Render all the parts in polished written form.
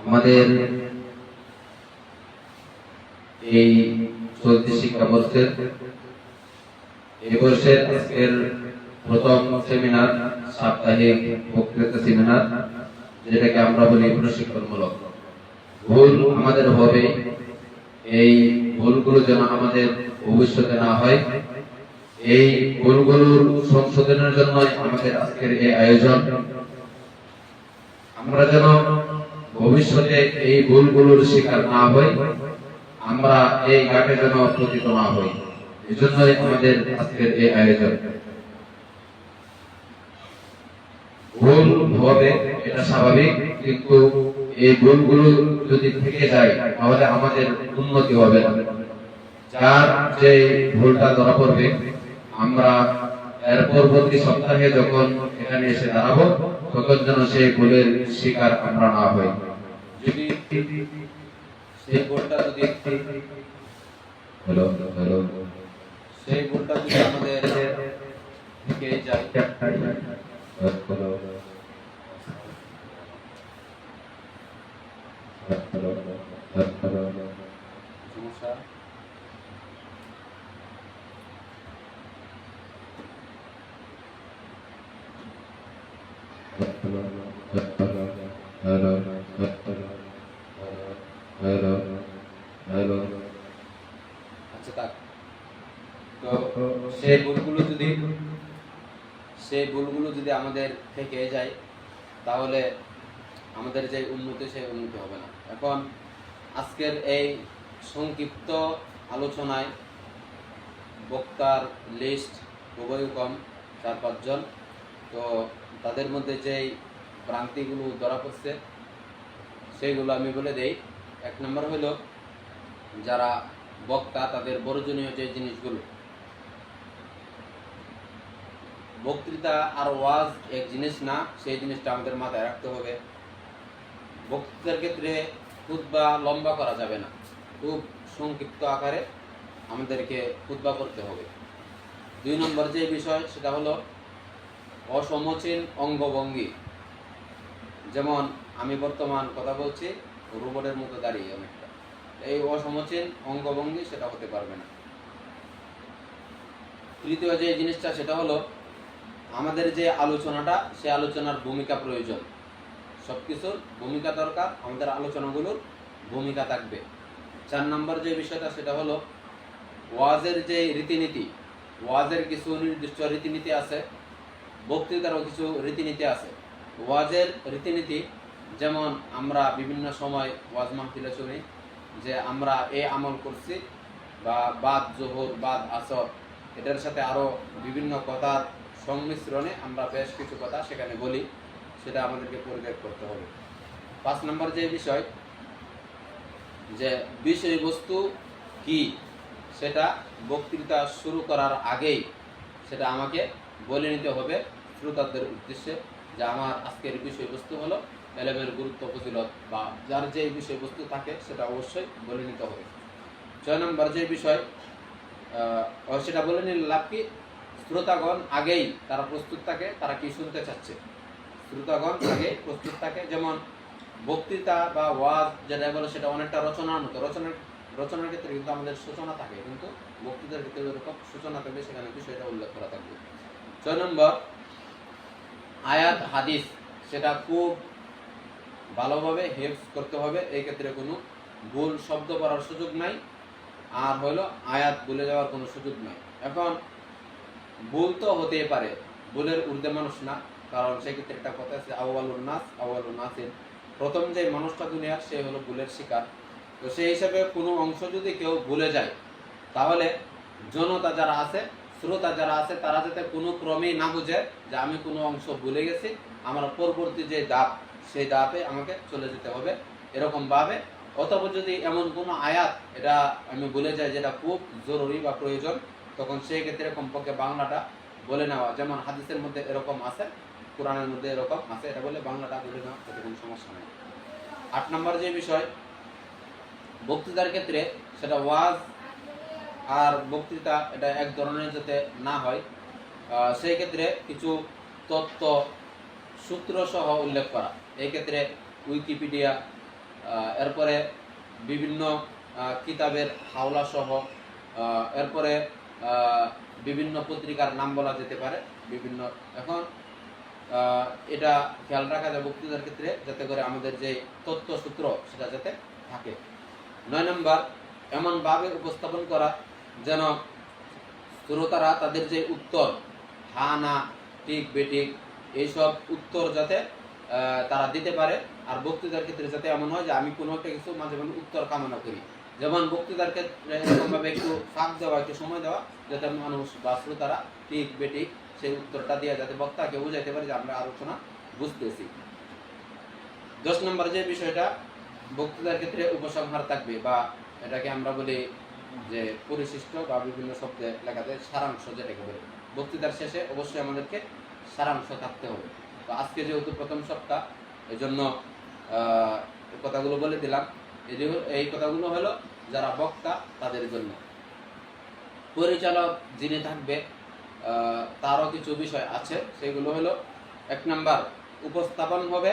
আমাদের এই চলতি শিক্ষাবর্ষের এই বর্ষের আজকের প্রথম সেমিনার, সাপ্তাহিক বক্তৃতা সেমিনার, যেটাকে আমরা বলি প্রশিক্ষণমূলক। ভুল আমাদের হবে, এই ভুলগুলো যেন আমাদের ভবিষ্যতে না হয়, এই ভুলগুলোর সংশোধনের জন্য আমাদের আজকের এই আয়োজন। আমরা যেন ভবিষ্যতে এই ভুলগুলোর শিকার না হই, আমরা এই ঘাটে যেন পতিত না হই, এই জন্যই আমাদের আজকের এই আয়োজন। ভুল হবে এটা স্বাভাবিক, কিন্তু এই ভুলগুলো যদি থেকে যায় তাহলে আমাদের উন্নতি হবে না। যার যে ভুলটা ধরা পড়বে, আমরা এর পরবর্তী সপ্তাহে যখন এখানে এসে দাঁড়াবো তখন যেন সেই ভুলের শিকার আমরা না হই। যদি সেই ভুলটা যদি সেই ভুলটা যদি আমাদের থেকে যায়, সমস্যা আচ্ছা থাক। তো সেই ভুলগুলো যদি আমাদের থেকে যায় তাহলে আমাদের যে উন্নতি, সেই উন্নতি হবে না। এখন আজকের এই সংক্ষিপ্ত আলোচনায় বক্তার লিস্ট খুবই কম, 4-5 জন। তো তাদের মধ্যে যেই ভ্রান্তিগুলো ধরা পড়ছে সেইগুলো আমি বলে দেই। 1 নম্বর হলো, যারা বক্তা তাদের বর্জনীয় যে জিনিসগুলো, বক্তৃতা আর ওয়াজ এক জিনিস না, সেই জিনিসটা আমাদের মাথায় রাখতে হবে। বক্তৃতার ক্ষেত্রে খুতবা লম্বা করা যাবে না, খুব সংক্ষিপ্ত আকারে আমাদেরকে খুতবা করতে হবে। 2 নম্বর যে বিষয় সেটা হলো অসমীচীন অঙ্গভঙ্গি। যেমন আমি বর্তমান কথা বলছি রোবটের মতো দাঁড়িয়ে অনেকটা, এই অসমীচীন অঙ্গভঙ্গি সেটা হতে পারবে না। 3য় যে জিনিসটা সেটা হলো আমাদের যে আলোচনাটা, সেই আলোচনার ভূমিকা প্রয়োজন। সবকিছুর ভূমিকা দরকার, আমাদের আলোচনাগুলোর ভূমিকা থাকবে। 4 নম্বর যে বিষয়টা সেটা হলো ওয়াজের যে রীতিনীতি, ওয়াজের কিছু নির্দিষ্ট রীতিনীতি আছে, বক্তৃতারও কিছু রীতিনীতি আছে। ওয়াজের রীতিনীতি যেমন আমরা বিভিন্ন সময় ওয়াজ মাহফিলে শুনি যে আমরা এই আমল করছি, বা বাদ জোহর, বাদ আসর, এটার সাথে আরো বিভিন্ন কথার সংমিশ্রণে আমরা বেশ কিছু কথা সেখানে বলি, সেটা আমাদেরকে পরিত্যাগ করতে হবে। 5 নম্বর যে বিষয়, যে বিষয়বস্তু কি সেটা বক্তৃতা শুরু করার আগেই সেটা আমাকে বলে নিতে হবে শ্রোতাদের উদ্দেশ্যে, যে আমার আজকের বিষয়বস্তু হলো এলেমের গুরুত্ব, ফজিলত, বা যার যে বিষয়বস্তু থাকে সেটা অবশ্যই বলে নিতে হবে। 6 নম্বর যে বিষয়, সেটা বলে নিলে লাভ কি, শ্রোতাগণ আগেই তারা প্রস্তুত থাকে, তারা কি শুনতে চাচ্ছে, শ্রোতাগণ আগে প্রস্তুত থাকে। যেমন বক্তৃতা বা ওয়াজ যেটা বলে সেটা অনেকটা রচনার মতো, রচনার ক্ষেত্রে কিন্তু আমাদের সূচনা থাকে, কিন্তু বক্তৃতার ক্ষেত্রে যেরকম সূচনা থাকবে সেখানে বিষয়টা উল্লেখ করা থাকবে। 6 নম্বর আয়াত হাদিস, সেটা খুব ভালোভাবে হেফজ করতে হবে, এই ক্ষেত্রে কোনো ভুল শব্দ করার সুযোগ নাই, আর হলো আয়াত ভুলে যাওয়ার কোনো সুযোগ নাই। এখন ভুল তো হতেই পারে, ভুলের ঊর্ধ্বে মানুষ না, কারণ সেক্ষেত্রে একটা কথা আছে আউয়ালুন নাসিন, প্রথম যে মানুষটা দুনিয়ার সে হলো ভুলের শিকার। তো সেই হিসাবে কোনো অংশ যদি কেউ ভুলে যায় তাহলে জনতা যারা আছে, শ্রোতা যারা আছে, তারা যাতে কোনো ক্রমেই না বুঝে যে আমি কোনো অংশ ভুলে গেছি, আমার পরবর্তী যে ধাপ সেই ধাপে আমাকে চলে যেতে হবে, এরকম ভাবে। অথবা যদি এমন কোনো আয়াত এটা আমি ভুলে যাই যেটা খুব জরুরি বা প্রয়োজন, তখন সেই ক্ষেত্রে কমপক্ষে বাংলাটা বলে নেওয়া। যেমন হাদিসের মধ্যে এরকম আছে, কোরআনের মধ্যে এরকম আছে, এটা বলে বাংলাটা বলে নেওয়া, তাতে কোনো সমস্যা নেই। 8 নম্বর যে বিষয়, বক্তৃতার ক্ষেত্রে সেটা ওয়াজ আর বক্তৃতা এটা এক ধরনের যাতে না হয়, সেই ক্ষেত্রে কিছু তথ্য সূত্র সহ উল্লেখ করা। এই ক্ষেত্রে উইকিপিডিয়া, এরপরে বিভিন্ন কিতাবের হাওলা সহ, এরপরে বিভিন্ন পত্রিকার নাম বলা যেতে পারে বিভিন্ন। এখন এটা খেয়াল রাখা যায় বক্তৃতার ক্ষেত্রে যাতে করে আমাদের যে তথ্যসূত্র সেটা যাতে থাকে। 9 নম্বর, এমনভাবে উপস্থাপন করা যেন শ্রোতারা তাদের যে উত্তর, হা না ঠিক বেঠিক, এইসব উত্তর যাতে তারা দিতে পারে। আর বক্তৃতার ক্ষেত্রে যাতে এমন হয় যে আমি কোনো একটা কিছু মাঝে মাঝে উত্তর কামনা করি, যেমন বক্তৃতার ক্ষেত্রে এরকমভাবে একটু ফাঁক দেওয়া, একটু সময় দেওয়া, যাতে মানুষ বা শ্রোতারা ঠিক বেঠিক সেই উত্তরটা দিয়ে যাতে বক্তাকে বুঝাইতে পারে যে আমরা আলোচনা বুঝতেছি। 10 নম্বর যে বিষয়টা বক্তৃতার ক্ষেত্রে উপসংহার থাকবে, বা এটাকে আমরা বলি যে পরিশিষ্ট বা বিভিন্ন শব্দে লেখাতে সারাংশ যেটাকে বলি। বক্তৃতার শেষে অবশ্যই আমাদেরকে সারাংশ থাকতে হবে। তো আজকে যেহেতু প্রথম সপ্তাহ, এই জন্য কথাগুলো বলে দিলাম। এই কথাগুলো হলো যারা বক্তা তাদের জন্য। পরিচালক যিনি থাকবে তারও কিছু বিষয় আছে, সেগুলো হলো 1 নাম্বার, উপস্থাপন হবে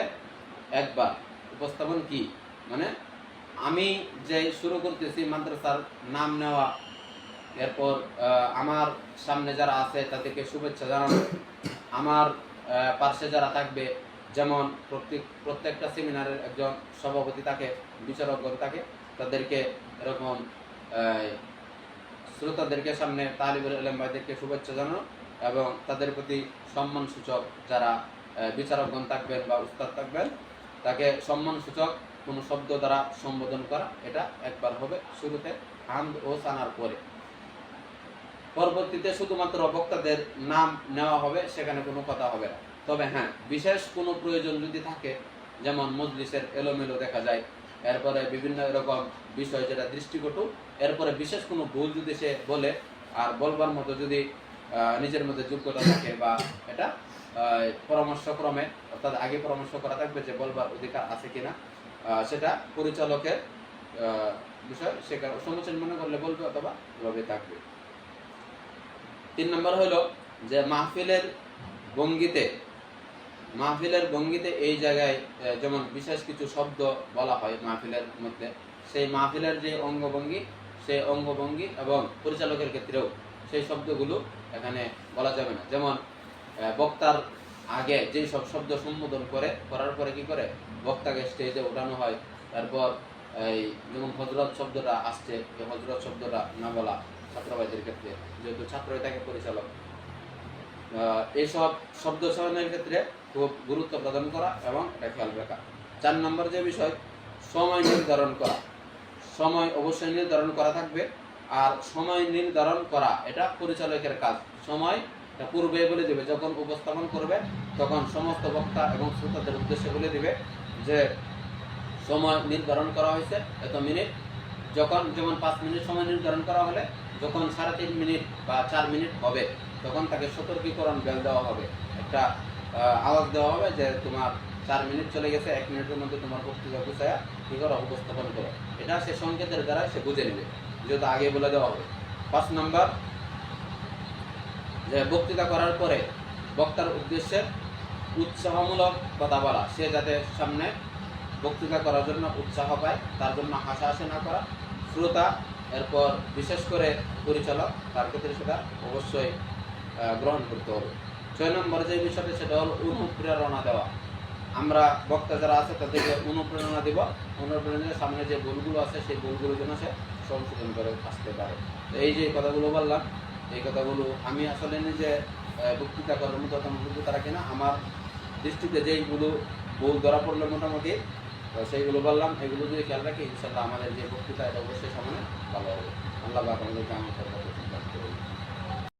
একবার। উপস্থাপন কি মানে, আমি যে শুরু করতেছি মাদ্রাসার নাম নেওয়া, এরপর আমার সামনে যারা আছে তাদেরকে শুভেচ্ছা জানানো, আমার পাশে যারা থাকবে, যেমন প্রত্যেকটা সেমিনারের একজন সভাপতি থাকে, বিচারকগণ থাকে, তাদেরকে এরকম শ্রোতাদেরকে সামনে তালিবুল ইলম ভাইদেরকে শুভেচ্ছা জানানো এবং তাদের প্রতি সম্মান সূচক যারা বিচারকগণ থাকবেন বা উস্তাদ থাকবেন তাকে সম্মান সূচক কোনো শব্দ দ্বারা সম্বোধন করা, এটা একবার হবে শুরুতে হামদ ও সানার পরে। পরবর্তীতে শুধুমাত্র বক্তাদের নাম নেওয়া হবে, সেখানে কোনো কথা হবে না। তবে হ্যাঁ, বিশেষ কোনো প্রয়োজন যদি থাকে, যেমন মজলিসের এলোমেলো দেখা যায়, এরপরে বিভিন্ন এরকম বিষয় যেটা দৃষ্টিকটু, এরপরে বিশেষ কোনো ভুল যদি সে বলে আর বলবার মতো যদি নিজের মধ্যে যোগ্যতা থাকে, বা এটা পরামর্শক্রমে, অর্থাৎ আগে পরামর্শ করা থাকবে যে বলবার অধিকার আছে কিনা, সেটা পরিচালকের বিষয়, সেখানে সমীচীন মনে করলে বলবে অথবা এভাবে থাকবে। 3 নম্বর হলো যে মাহফিলের ভঙ্গিতে এই জায়গায় যেমন বিশেষ কিছু শব্দ বলা হয় মাহফিলের মধ্যে, সেই মাহফিলের যে অঙ্গভঙ্গি, সেই অঙ্গভঙ্গি এবং পরিচালকের ক্ষেত্রেও সেই শব্দগুলো এখানে বলা যাবে না। যেমন বক্তার আগে যেই সব শব্দ সম্বোধন করার পরে কি করে বক্তাকে স্টেজে ওঠানো হয়, তারপর এই যেমন হযরত শব্দটা আসছে, এই হযরত শব্দটা না বলা ছাত্রবাইদের ক্ষেত্রে, যেহেতু ছাত্রই থাকে পরিচালক, এইসব শব্দ চয়নের ক্ষেত্রে খুব গুরুত্ব প্রদান করা এবং এটা খেয়াল রাখা। 4 নম্বর যে বিষয়, সময় নির্ধারণ করা। সময় অবশ্যই নির্ধারণ করা থাকবে, আর সময় নির্ধারণ করা এটা পরিচালকের কাজ। সময় পূর্বে বলে দিবে, যখন উপস্থাপন করবে তখন সমস্ত বক্তা এবং শ্রোতাদের উদ্দেশ্যে বলে দিবে যে সময় নির্ধারণ করা হয়েছে এত মিনিট। যখন যেমন 5 মিনিট সময় নির্ধারণ করা হলে, যখন 3.5 মিনিট বা 4 মিনিট হবে, তখন তাকে সতর্কীকরণ বেল দেওয়া হবে, একটা আওয়াজ দেওয়া হবে যে তোমার 4 মিনিট চলে গেছে, 1 মিনিটের মধ্যে তোমার বক্তৃতা গুছায়া কি করো, উপস্থাপন করো। এটা সে সংকেতের দ্বারা সে বুঝে নেবে, যেহেতু আগে বলে দেওয়া হবে। 5 নম্বর, যে বক্তৃতা করার পরে বক্তার উদ্দেশ্যে উৎসাহমূলক কথা বলা, সে যাতে সামনে বক্তৃতা করার জন্য উৎসাহ পায়, তার জন্য হাসাহাসি না করা। শ্রোতা, এরপর বিশেষ করে পরিচালক, তার ক্ষেত্রে সেটা অবশ্যই গ্রহণ করতে হবে। 6 নম্বর যে বিষয়টা, সেটা হল অনুপ্রেরণা দেওয়া। আমরা বক্তা যারা আছে তাদেরকে অনুপ্রেরণা দিব, অনুপ্রেরণার সামনে যে ভুলগুলো আছে সেই ভুলগুলো যেন সে সংশোধন করে আসতে পারে। তো এই যে কথাগুলো বললাম, এই কথাগুলো আমি আসলে নিজে বক্তৃতা করার মতো তেমন অভিজ্ঞতা রাখি না, আমার দৃষ্টিতে যেইগুলো ভুল ধরা পড়লো মোটামুটি, তো সেইগুলো বললাম। এগুলো যদি খেয়াল রাখি, ইনশাল্লাহ আমাদের যে বক্তৃতা এটা অবশ্যই সামনে ভালো হবে। আল্লাহ পাক আমাদেরকে আমার